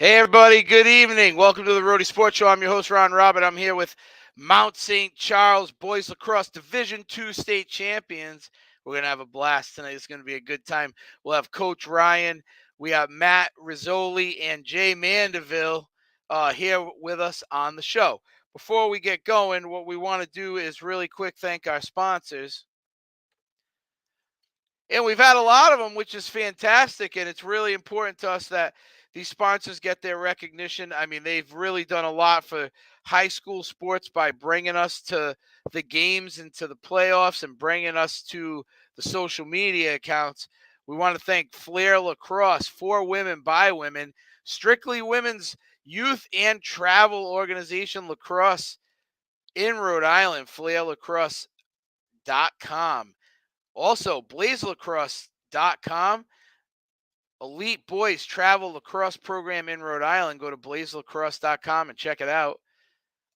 Hey, everybody. Good evening. Welcome to the Rhody Sports Show. I'm your host, Ron Robin. I'm here with Mount St. Charles Boys Lacrosse Division II State Champions. We're going to have a blast tonight. It's going to be a good time. We'll have Coach Ryan. We have Matt Rizzoli and Jay Mandeville here with us on the show. Before we get going, what we want to do is really quick thank our sponsors. And we've had a lot of them, which is fantastic. And it's really important to us that these sponsors get their recognition. I mean, they've really done a lot for high school sports by bringing us to the games and to the playoffs and bringing us to the social media accounts. We want to thank Flair Lacrosse, for women, by women, strictly women's youth and travel organization lacrosse in Rhode Island, flairlacrosse.com. Also, blazelacrosse.com. Elite Boys Travel Lacrosse Program in Rhode Island. Go to blazelacrosse.com and check it out.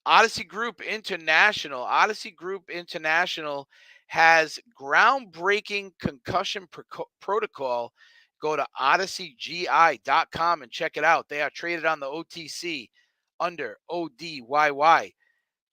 Odyssey Group International. Odyssey Group International has groundbreaking concussion protocol. Go to odysseygi.com and check it out. They are traded on the OTC under ODYY.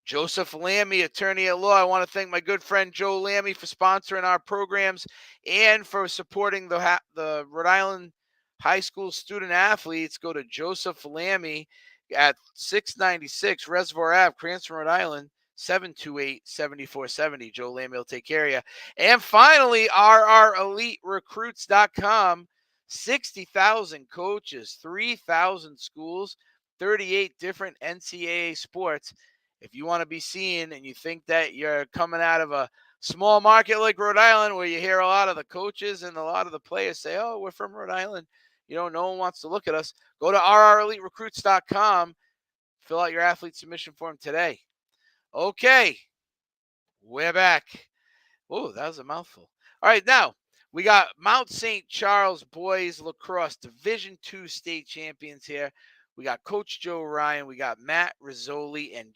Joseph Lammy, attorney at law. I want to thank my good friend Joe Lammy for sponsoring our programs and for supporting the Rhode Island high school student athletes. Go to Joseph Lammy at 696 Reservoir Ave, Cranston, Rhode Island, 728-7470. Joe Lammy will take care of you. And finally, RREliteRecruits.com. 60,000 coaches, 3,000 schools, 38 different NCAA sports. If you want to be seen and you think that you're coming out of a small market like Rhode Island where you hear a lot of the coaches and a lot of the players say, oh, we're from Rhode Island, no one wants to look at us, go to RREliteRecruits.com, fill out your athlete submission form today. Okay, we're back. Oh, that was a mouthful. All right, now we got Mount St. Charles Boys Lacrosse Division II State Champions here. We got Coach Joe Ryan. We got Matt Rizzoli and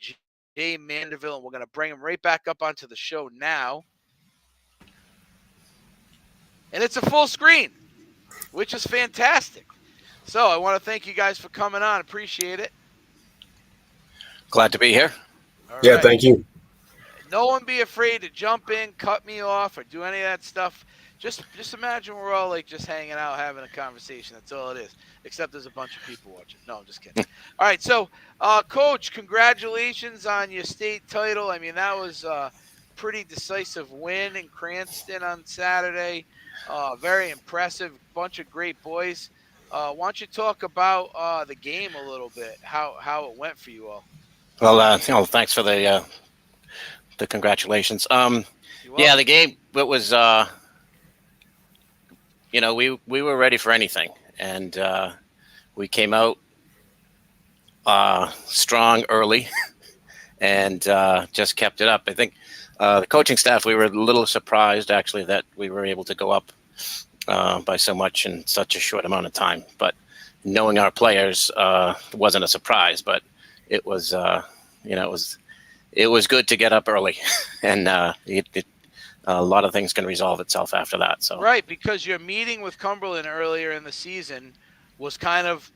Jay Mandeville, and we're going to bring him right back up onto the show now. And it's a full screen, which is fantastic. So I want to thank you guys for coming on. Appreciate it. Glad to be here. All yeah, right. Thank you. No one be afraid to jump in, cut me off, or do any of that stuff. Just imagine we're all like just hanging out, having a conversation. That's all it is. Except there's a bunch of people watching. No, I'm just kidding. All right, so Coach, congratulations on your state title. I mean, that was a pretty decisive win in Cranston on Saturday. Very impressive, bunch of great boys. Why don't you talk about the game a little bit? How it went for you all? Well, thanks for the congratulations. Yeah, the game. It was. We were ready for anything, and we came out strong early, and just kept it up. I think the coaching staff, we were a little surprised actually that we were able to go up by so much in such a short amount of time. But knowing our players wasn't a surprise, but it was it was good to get up early, and a lot of things can resolve itself after that. So right, because your meeting with Cumberland earlier in the season was kind of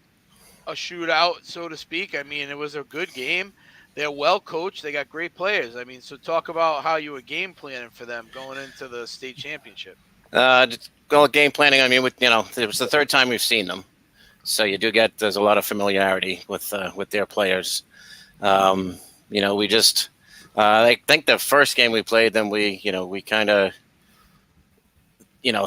a shootout, so to speak. I mean, it was a good game. They're well coached. They got great players. I mean, so talk about how you were game planning for them going into the state championship. Game planning. I mean, it was the third time we've seen them, so there's a lot of familiarity with their players. We just. I think the first game we played them, we kind of,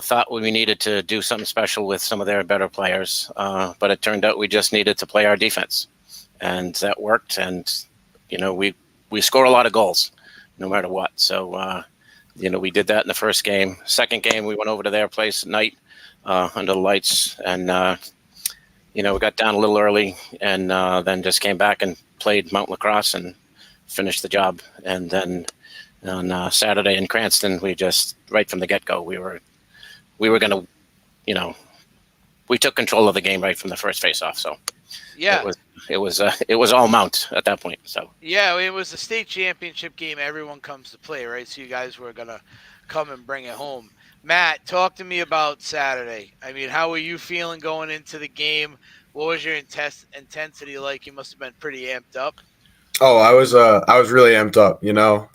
thought we needed to do something special with some of their better players. But it turned out we just needed to play our defense, and that worked. And, we score a lot of goals no matter what. So, we did that in the first game. Second game, we went over to their place at night under the lights, and, we got down a little early, and then just came back and played Mount Lacrosse and finished the job. And then on Saturday in Cranston, we just right from the get-go we were going to we took control of the game right from the first face-off. So yeah, it was all Mount at that point. So yeah, it was a state championship game. Everyone comes to play, right? So you guys were gonna come and bring it home. Matt, talk to me about Saturday. I mean, how were you feeling going into the game? What was your intensity like? You must have been pretty amped up. Oh, I was really amped up. You know,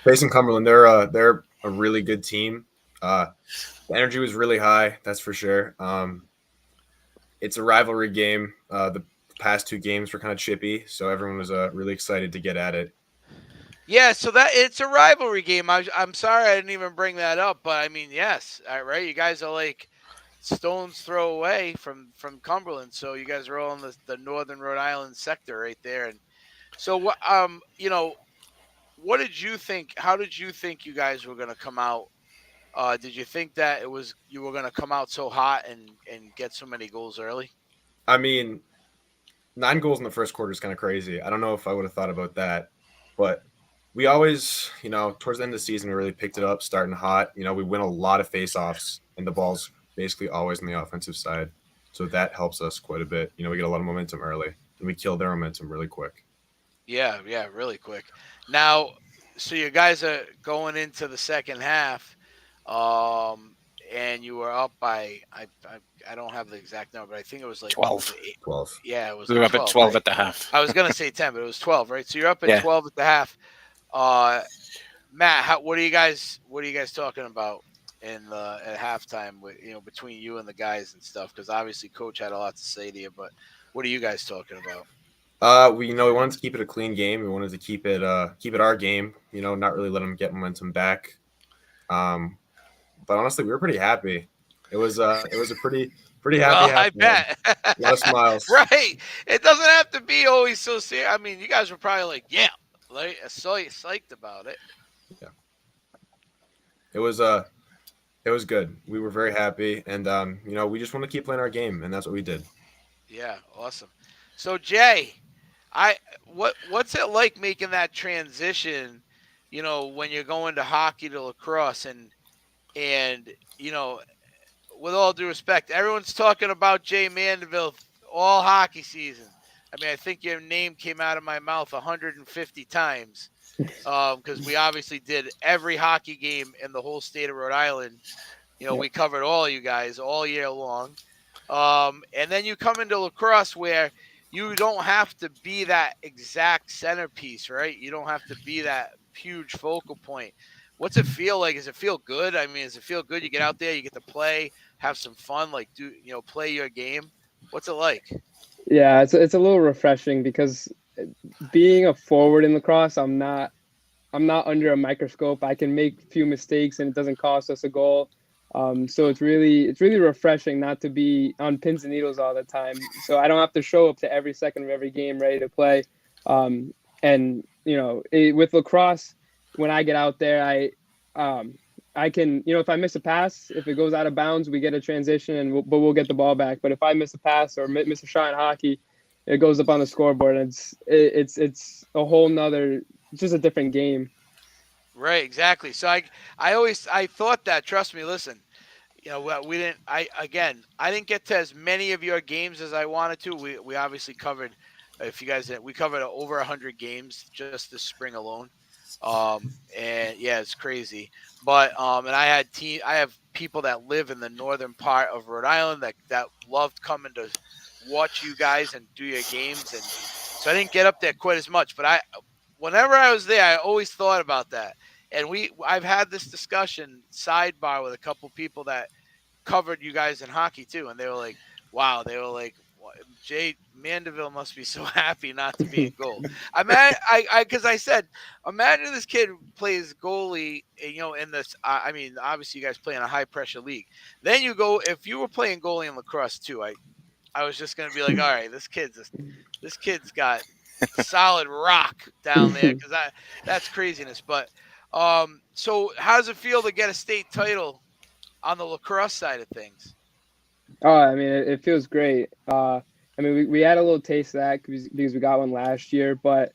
facing Cumberland, they're a really good team. The energy was really high, that's for sure. It's a rivalry game. The past two games were kind of chippy, so everyone was really excited to get at it. Yeah, so that it's a rivalry game. I'm sorry I didn't even bring that up, but I mean, yes, right. You guys are like stones throw away from Cumberland, so you guys are all in the northern Rhode Island sector right there. And so what what did you think? How did you think you guys were going to come out? Did you think that you were going to come out so hot and get so many goals early? I mean, 9 goals in the first quarter is kind of crazy. I don't know if I would have thought about that, but we always, you know, towards the end of the season, we really picked it up, starting hot. You know, we win a lot of face-offs, and the ball's basically always on the offensive side, so that helps us quite a bit. You know, we get a lot of momentum early, and we kill their momentum really quick. Yeah, really quick. Now, so you guys are going into the second half, um, and you were up by I don't have the exact number, but I think it was like what was 12. it? 12. Yeah, it was We like were up at 12, 12 right? at the half. I was gonna say 10, but it was 12, right? So you're up at Yeah. 12 at the half. Uh, Matt, what are you guys talking about in the at halftime with between you and the guys and stuff? Because obviously Coach had a lot to say to you, but what are you guys talking about? We wanted to keep it a clean game. We wanted to keep it our game. You know, not really let them get momentum back. Um, but honestly, we were pretty happy. It was a pretty happy Well, I halftime. bet. A lot of smiles. Right. It doesn't have to be always so serious. I mean, you guys were probably like, yeah, like so psyched about it. Yeah, it was it was good. We were very happy, and you know, we just want to keep playing our game, and that's what we did. Yeah, awesome. So Jay, I what's it like making that transition? When you're going to hockey to lacrosse, and with all due respect, everyone's talking about Jay Mandeville all hockey season. I mean, I think your name came out of my mouth 150 times because we obviously did every hockey game in the whole state of Rhode Island. Yep. We covered all you guys all year long. And then you come into lacrosse where you don't have to be that exact centerpiece, right? You don't have to be that huge focal point. What's it feel like? Does it feel good? I mean, does it feel good? You get out there, you get to play, have some fun, like play your game. What's it like? Yeah, it's a little refreshing because being a forward in lacrosse, I'm not under a microscope. I can make a few mistakes and it doesn't cost us a goal. So it's really refreshing not to be on pins and needles all the time. So I don't have to show up to every second of every game ready to play. And with lacrosse, when I get out there, I can, if I miss a pass, if it goes out of bounds, we get a transition and we'll get the ball back. But if I miss a pass or miss a shot in hockey, it goes up on the scoreboard. And it's a whole nother, just a different game. Right, exactly. So I thought that. Trust me. Listen, we didn't. I didn't get to as many of your games as I wanted to. We obviously covered. If you guys didn't, we covered over 100 games just this spring alone. And yeah, it's crazy. But and I have people that live in the northern part of Rhode Island that loved coming to watch you guys and do your games, and so I didn't get up there quite as much. But whenever I was there, I always thought about that. And I've had this discussion sidebar with a couple people that covered you guys in hockey too, and they were like, "Wow," they were like, "Jay Mandeville must be so happy not to be in goal." Because I said, imagine this kid plays goalie, in this. I mean, obviously you guys play in a high pressure league. Then you go if you were playing goalie in lacrosse too. I was just gonna be like, all right, this kid's got solid rock down there because that's craziness. But so how does it feel to get a state title on the lacrosse side of things? Oh, I mean, it feels great. I mean, we had a little taste of that because we got one last year, but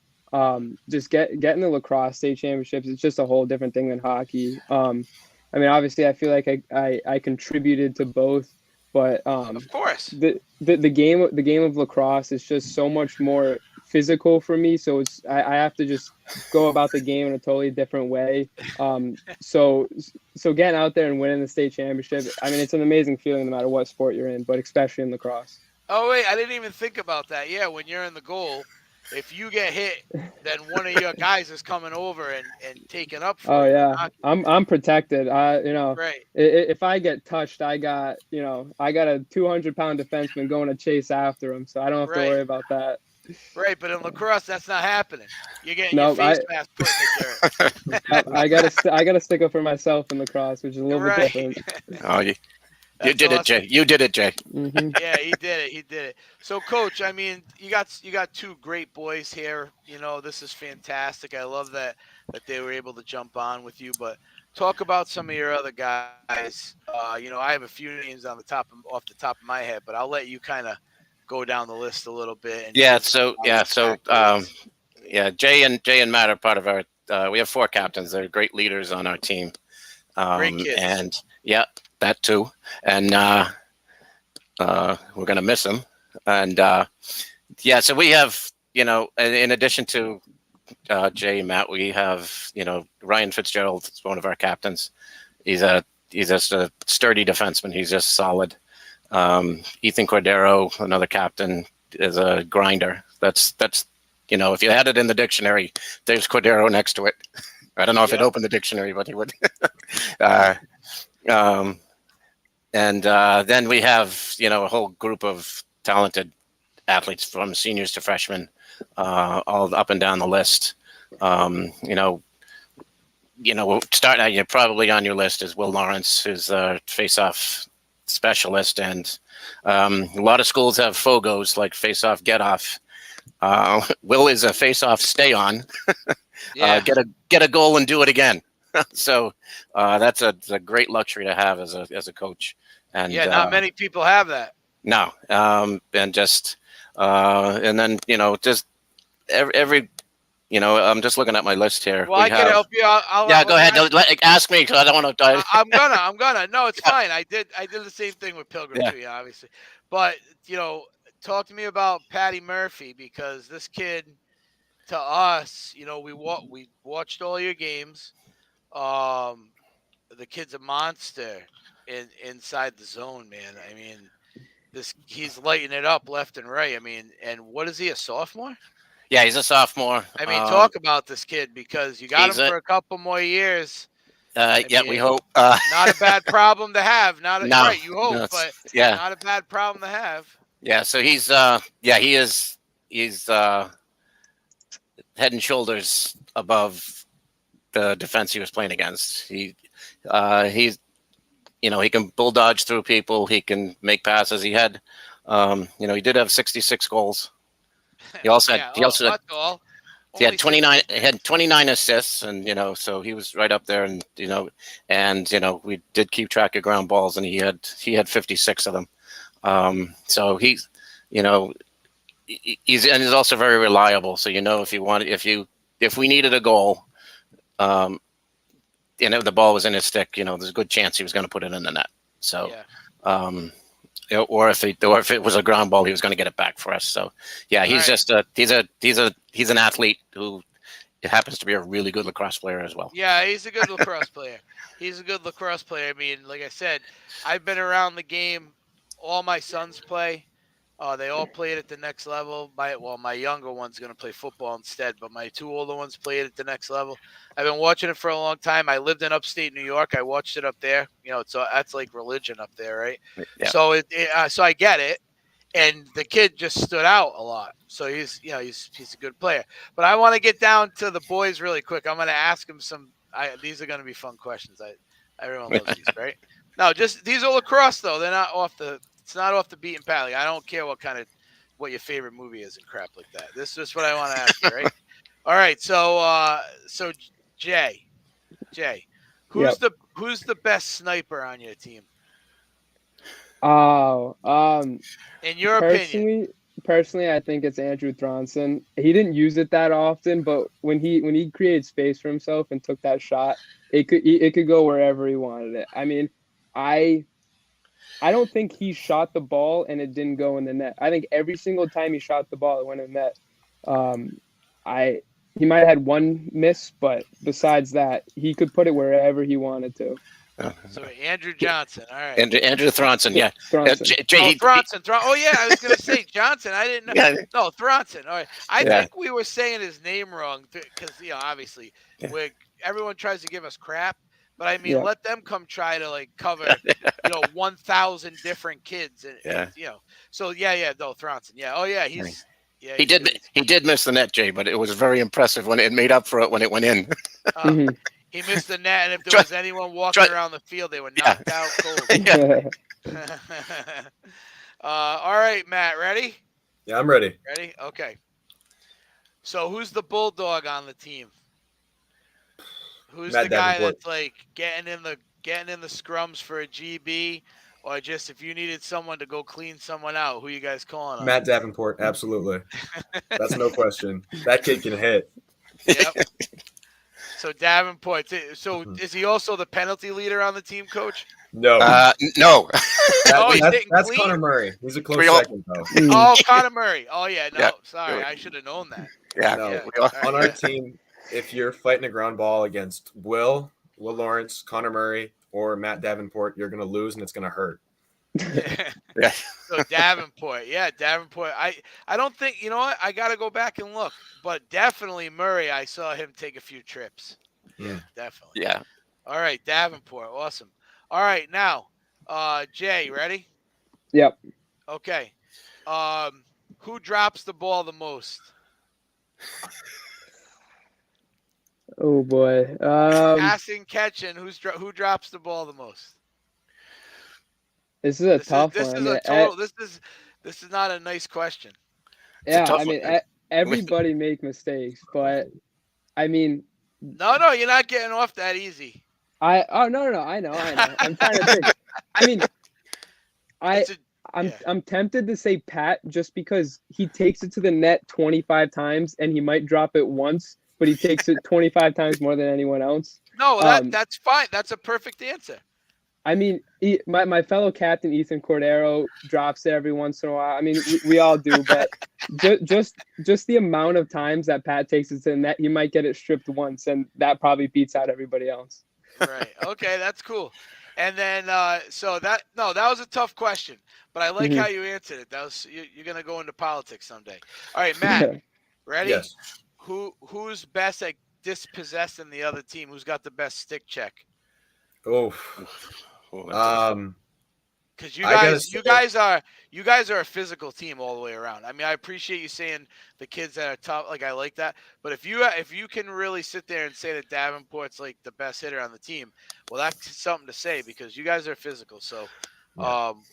just getting the lacrosse state championships, it's just a whole different thing than hockey. I mean, obviously, I feel like I contributed to both, but Of course. the game of lacrosse is just so much more physical for me. So I have to just go about the game in a totally different way. So getting out there and winning the state championship, I mean, it's an amazing feeling no matter what sport you're in, but especially in lacrosse. Oh wait, I didn't even think about that. Yeah, when you're in the goal, if you get hit, then one of your guys is coming over and taking up for Oh you. yeah, I'm protected. Right. If I get touched, I got a 200-pound defenseman going to chase after him, so I don't have to Right. worry about that. Right, but in lacrosse, that's not happening. You're getting your No, face mask put in the dirt. I gotta stick up for myself in lacrosse, which is a little bit Right. different. Oh, you That's did it, awesome. Jay. You did it, Jay. Hmm. Yeah, he did it. He did it. So, Coach, I mean, you got two great boys here. You know, this is fantastic. I love that they were able to jump on with you. But talk about some of your other guys. You know, I have a few names off the top of my head, but I'll let you kind of go down the list a little bit. And Yeah. give So some yeah. So accolades. yeah. Jay and Matt are part of our. We have 4 captains. They're great leaders on our team. Great kids. And yeah, that too. And we're gonna miss them. And yeah. So we have, in addition to Jay and Matt, we have, Ryan Fitzgerald is one of our captains. He's just a sturdy defenseman. He's just solid. Ethan Cordero, another captain, is a grinder. That's if you had it in the dictionary, there's Cordero next to it. I don't know if it opened the dictionary, but he would. And then we have a whole group of talented athletes from seniors to freshmen, all up and down the list. Starting out, probably on your list is Will Lawrence, who's a face-off specialist, and a lot of schools have FOGOs like face-off get-off. Will is a face-off stay-on. Yeah. Get a goal and do it again. So that's a great luxury to have as a coach. And yeah, not many people have that. No, and just and then just every I'm just looking at my list here. Well, I can help you. Yeah, go ahead. Ask me because I don't want to. I'm gonna. No, it's fine. I did the same thing with Pilgrim too, obviously. But talk to me about Patty Murphy, because this kid, to us, we watched all your games. The kid's a monster inside the zone, man. I mean, he's lighting it up left and right. I mean, and what is he, a sophomore? Yeah, he's a sophomore. I mean, talk about this kid, because you got him for a couple more years. We hope. Not a bad problem to have. Right, you hope, but yeah, not a bad problem to have. Yeah, so he's he's head and shoulders above the defense he was playing against. He's he can bull dodge through people. He can make passes. He had he did have 66 goals. He also had he had 29 assists, and so he was right up there, and we did keep track of ground balls, and he had 56 of them. So he's he's also very reliable. So if we needed a goal, the ball was in his stick, there's a good chance he was going to put it in the net. So or if it was a ground ball, he was going to get it back for us. So yeah, he's he's an athlete who happens to be a really good lacrosse player as well. Yeah, he's a good lacrosse player. I mean, like I said, I've been around the game. All my sons play. They all played at the next level. My younger one's going to play football instead, but my 2 older ones played at the next level. I've been watching it for a long time. I lived in upstate New York. I watched it up there. That's like religion up there, right? Yeah. So so I get it. And the kid just stood out a lot. So he's a good player. But I want to get down to the boys really quick. I'm going to ask them these are going to be fun questions. Everyone loves these, right? No, these are lacrosse though. They're not it's not off the beaten path. Like, I don't care what your favorite movie is and crap like that. This is what I want to ask you, right? All right. So Jay, who's the best sniper on your team? Oh, in your opinion? Personally, I think it's Andrew Thronson. He didn't use it that often, but when he created space for himself and took that shot, it could go wherever he wanted it. I mean, I don't think he shot the ball and it didn't go in the net. I think every single time he shot the ball, it went in the net. He might have had one miss, but besides that, he could put it wherever he wanted to. So Andrew Johnson. All right. Andrew Thronson, yeah. Thronson. Jay, Thronson. Oh, yeah, I was going to say Johnson. I didn't know. Yeah. No, Thronson. All right. I Yeah. think we were saying his name wrong because, obviously, everyone tries to give us crap. But, I mean, let them come try to, like, cover, 1,000 different kids. And, So, no, Thronson. Yeah. Oh, yeah, he's – yeah, he did miss the net, Jay, but it was very impressive when it made up for it when it went in. He missed the net, and if there was anyone walking around the field, they were knocked out cold. All right, Matt, ready? Yeah, I'm ready. Ready? Okay. So who's the bulldog on the team? Who's Matt the guy Davenport. that's like getting in the scrums for a GB, or just if you needed someone to go clean someone out, who you guys calling on? Matt Davenport, absolutely. That's no question. That kid can hit. Yep. So Davenport. So is he also the penalty leader on the team, Coach? No. No. That's Connor Murray. He's a close second, though. Oh, Connor Murray. Oh, yeah. No, sorry. I should have known that. Yeah. No. On our team, if you're fighting a ground ball against Will Lawrence, Connor Murray, or Matt Davenport, you're going to lose, and it's going to hurt. Yeah. So Davenport. Yeah, Davenport. I don't think, you know what? I got to go back and look. But definitely Murray, I saw him take a few trips. Yeah, definitely. Yeah. All right, Davenport. Awesome. All right, now, Jay, ready? Yep. Okay. Who drops the ball the most? Oh boy. Passing, catching. Who drops the ball the most? This is a tough one. This is not a nice question. Yeah, I mean, everybody make mistakes, but I mean. No, you're not getting off that easy. No, I know. I'm trying to think. I mean, I'm tempted to say Pat just because he takes it to the net 25 times and he might drop it once, but he takes it 25 times more than anyone else. No, that's fine. That's a perfect answer. I mean, my fellow captain Ethan Cordero drops it every once in a while. I mean, we all do, but just the amount of times that Pat takes it to the net, he might get it stripped once, and that probably beats out everybody else. Right. Okay, that's cool. And then, that was a tough question, but I like how you answered it. That was you're gonna go into politics someday. All right, Matt, ready? Yes. Who's best at dispossessing the other team? Who's got the best stick check? Oh. Because you guys are a physical team all the way around. I mean, I appreciate you saying the kids that are tough. Like, I like that. But if you can really sit there and say that Davenport's like the best hitter on the team, well, that's something to say because you guys are physical. So,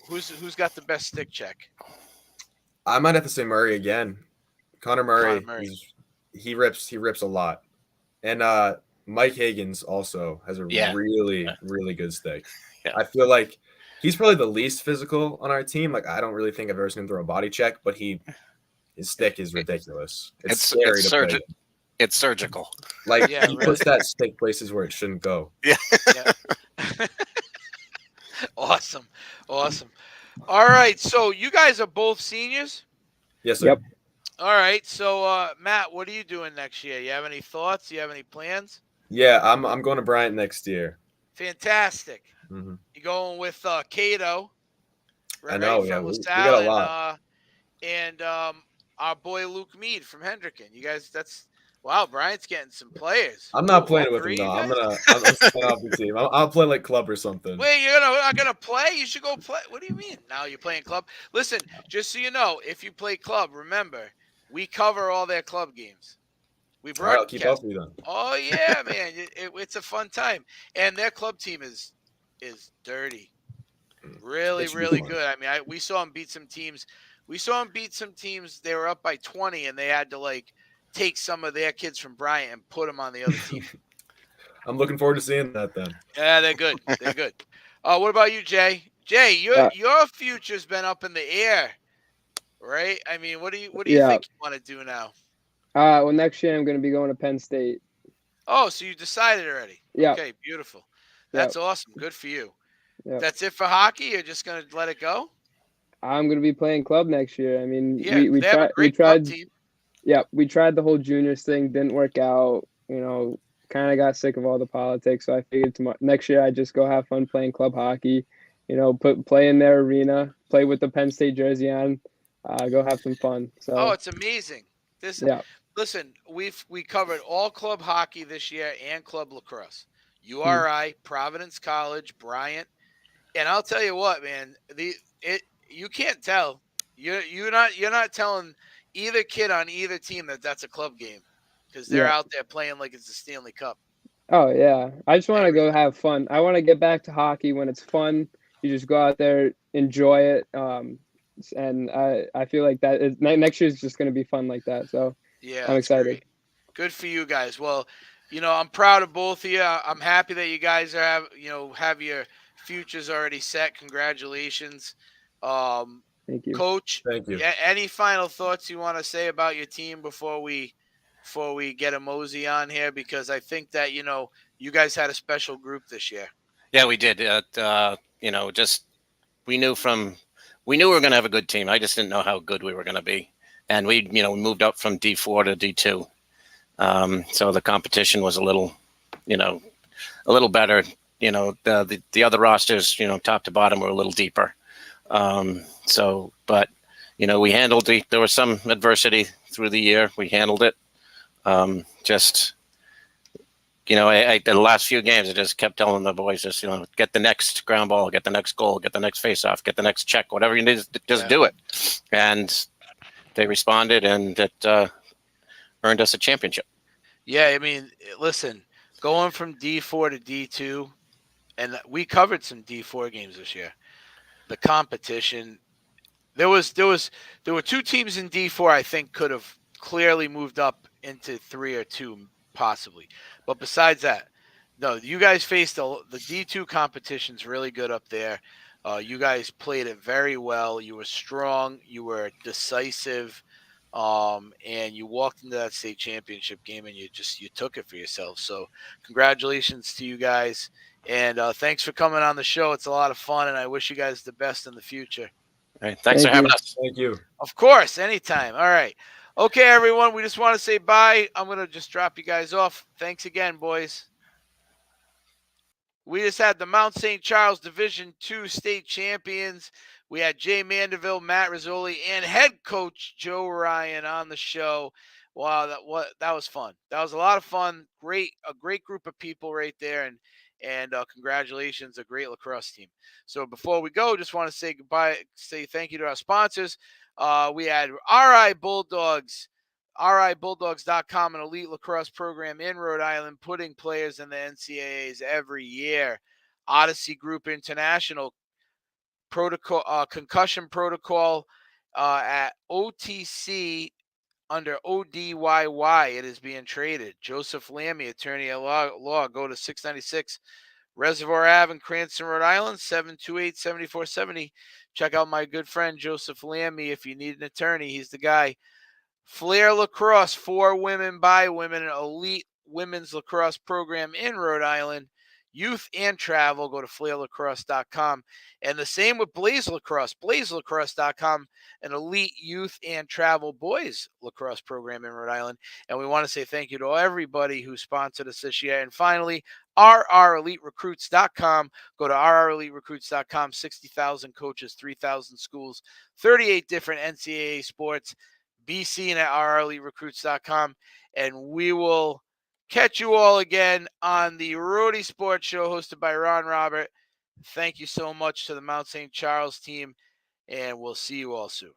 who's got the best stick check? I might have to say Murray again. Connor Murray. He rips a lot, and Mike Higgins also has a really good stick. Yeah. I feel like he's probably the least physical on our team. Like, I don't really think I've ever seen him throw a body check, but his stick is ridiculous. It's scary to play. It's surgical. Like, he puts that stick places where it shouldn't go. Yeah. Awesome. All right, so you guys are both seniors? Yes, sir. Yep. All right, so Matt, what are you doing next year? You have any thoughts? You have any plans? Yeah, I'm going to Bryant next year. Fantastic. Mm-hmm. You're going with Cato. I know, yeah. We got a lot. And our boy Luke Mead from Hendricken. You guys, wow, Bryant's getting some players. I'm not playing with him, though. I'm staying off the team. I'll play like club or something. Wait, you're not gonna play? You should go play. What do you mean? Now you're playing club? Listen, just so you know, if you play club, remember, we cover all their club games. We broadcast. I'll keep up with you then. Oh yeah, man, it's a fun time, and their club team is dirty, really good. I mean, we saw them beat some teams. They were up by 20, and they had to like take some of their kids from Bryant and put them on the other team. I'm looking forward to seeing that then. Yeah, they're good. What about you, Jay? Jay, your future's been up in the air, right? I mean, what do you think you want to do now? Well, next year I'm going to be going to Penn State. Oh, so you decided already? Yeah. Okay, beautiful. That's awesome. Good for you. Yep. That's it for hockey? You're just going to let it go? I'm going to be playing club next year. I mean, we tried. Yeah, we tried the whole juniors thing. Didn't work out. You know, kind of got sick of all the politics. So I figured next year I'd just go have fun playing club hockey, play in their arena, play with the Penn State jersey on, go have some fun. So Oh, it's amazing. yeah. Listen, we covered all club hockey this year and club lacrosse. URI, Providence College, Bryant, and I'll tell you what, man, you can't tell. You're not telling either kid on either team that that's a club game because they're out there playing like it's the Stanley Cup. Oh yeah, I just want to go have fun. I want to get back to hockey when it's fun. You just go out there, enjoy it, and I feel like next year is just going to be fun like that. So yeah, I'm excited. Great. Good for you guys. Well, I'm proud of both of you. I'm happy that you guys have your futures already set. Congratulations. Thank you, Coach. Thank you. Any final thoughts you want to say about your team before we get a mosey on here? Because I think that you guys had a special group this year. Yeah, we did. Just we knew we were going to have a good team. I just didn't know how good we were going to be, and we moved up from D4 to D2, so the competition was a little better. The other rosters, top to bottom, were a little deeper. But we handled there was some adversity through the year. We handled it. The last few games, I just kept telling the boys, just, get the next ground ball, get the next goal, get the next face-off, get the next check, whatever you need, just do it. And they responded, and it earned us a championship. Yeah, I mean, listen, going from D4 to D2, and we covered some D4 games this year. The competition, there were two teams in D4 I think could have clearly moved up into 3 or 2 possibly. But besides that, no, you guys faced the D2 competition's really good up there. You guys played it very well. You were strong. You were decisive. And you walked into that state championship game and you took it for yourself. So congratulations to you guys. And thanks for coming on the show. It's a lot of fun, and I wish you guys the best in the future. All right, thanks for having us. Thank you. Of course, anytime. All right. Okay, everyone, we just want to say bye. I'm going to just drop you guys off. Thanks again, boys. We just had the Mount St. Charles Division II State Champions. We had Jay Mandeville, Matt Rizzoli, and head coach Joe Ryan on the show. Wow, that was fun. That was a lot of fun. A great group of people right there, and congratulations, a great lacrosse team. So before we go, just want to say goodbye, say thank you to our sponsors. We had RIIL Bulldogs, RIILBulldogs.com, an elite lacrosse program in Rhode Island, putting players in the NCAAs every year. Odyssey Group International, concussion protocol at OTC under ODYY. It is being traded. Joseph Lammy, attorney at law. Go to 696 Reservoir Ave in Cranston, Rhode Island, 728-7470. Check out my good friend Joseph Lammy if you need an attorney. He's the guy. Flair Lacrosse, for women, by women, an elite women's lacrosse program in Rhode Island. Youth and travel, go to flairlacrosse.com. And the same with Blaze Lacrosse, blazelacrosse.com, an elite youth and travel boys lacrosse program in Rhode Island. And we want to say thank you to everybody who sponsored us this year. And finally, rreliterecruits.com. Go to rreliterecruits.com, 60,000 coaches, 3,000 schools, 38 different NCAA sports. Be seen at rreliterecruits.com. And we will catch you all again on the Rhody Sports Show hosted by Ron Robert. Thank you so much to the Mount St. Charles team, and we'll see you all soon.